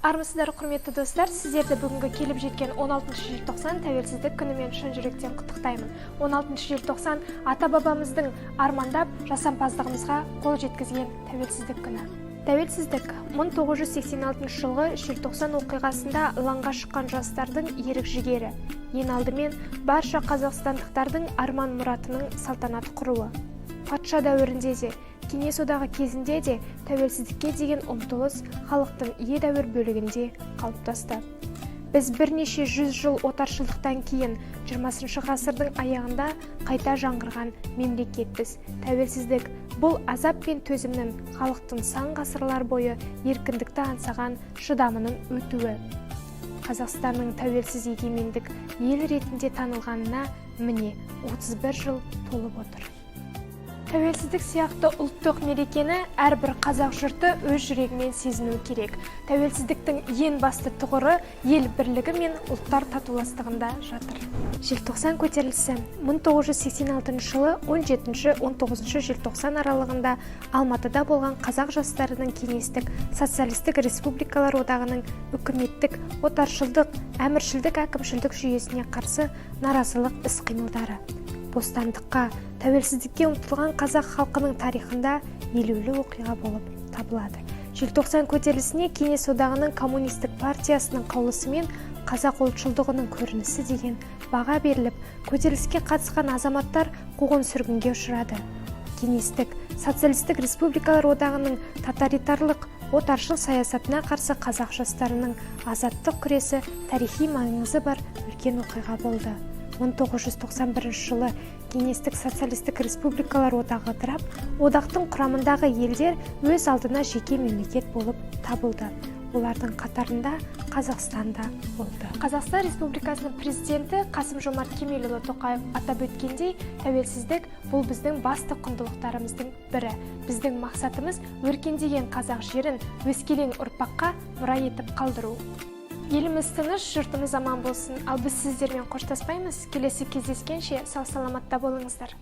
Армысыздар, құрметті достар, сіздерді бүгінгі келіп жеткен 16 желтоқсан тәуелсіздік күнімен шын жүректен құттықтаймын. 16 желтоқсан ата-бабамыздың армандап жасампаздығымызға қол жеткізген тәуелсіздік күні. Тәуелсіздік 1986 жылғы желтоқсан оқиғасында алаңға шыққан жастардың ерік жігері, ең алдымен барша қазақстандықтардың арман мұратының салтанат құруы. Патша дәуірінде де, Кеңес одағы кезінде де тәуелсіздікке деген ұмтылыс халықтың едәуір бөлігінде қалыптасты. Біз бірнеше жүз жыл отаршылдықтан кейін 20 ғасырдың аяғында қайта жаңғырған мемлекетпіз. Тәуелсіздік бұл азап пен төзімнің халықтың сан ғасырлар бойы еркіндікті аңсаған шыдамының өтуі. Қазақстанның тәуелсіз егемендік ел ретінде танылғанына міне 31 жыл толып отыр. Тәуелсіздік сияқты ұлттық мерекені әрбір қазақ жұрты өз жүрегімен сезіну керек. Тәуелсіздіктің ең басты тұғыры ел бірлігі мен ұлттар татуластығында жатыр. Желтоқсан көтерілісі 1986 жылы 17-19 желтоқсан аралығында Алматыда болған қазақ жастарының кеңестік социалистік республикалар одағының үкіметтік, отаршылдық, әміршілдік әкімшілдік жүйесіне қарсы наразылық іс-қимылдары. Бостандыққа, тәуелсіздікке ұмтылған қазақ халқының тарихында елеулі оқиға болып табылады. Желтоқсан көтерілісіне Кеңес одағының коммунистік партиясының қаулысымен қазақ ұлтшылдығының көрінісі деген баға беріліп, көтеріліске қатысқан азаматтар қуғын-сүргінге ұшырады. Кеңестік социалистік республикалар одағының тоталитарлық отаршыл саясатына қарсы қазақ жастарының азаттық күресі тарихи маңызы бар үлкен оқиға болды. 1991 жылы Кеңестік социалистік республикалар одағы ыдырап, одақтың құрамындағы елдер өз алдына жеке мемлекет болып табылды. Олардың қатарында Қазақстан да болды. Қазақстан Республикасының президенті Қасым-Жомарт Кемелұлы Тоқаев атап өткендей, тәуелсіздік бұл біздің басты құндылықтарымыздың бірі. Біздің мақсатымыз өркендеген қазақ жерін өскелең ұрпаққа мұра етіп қалдыру. Еліміз тыныш, жұртымыз аман болсын. Ал біз сіздермен қоштаспаймыз. Келесі кездескенше сау саламатта болыңыздар.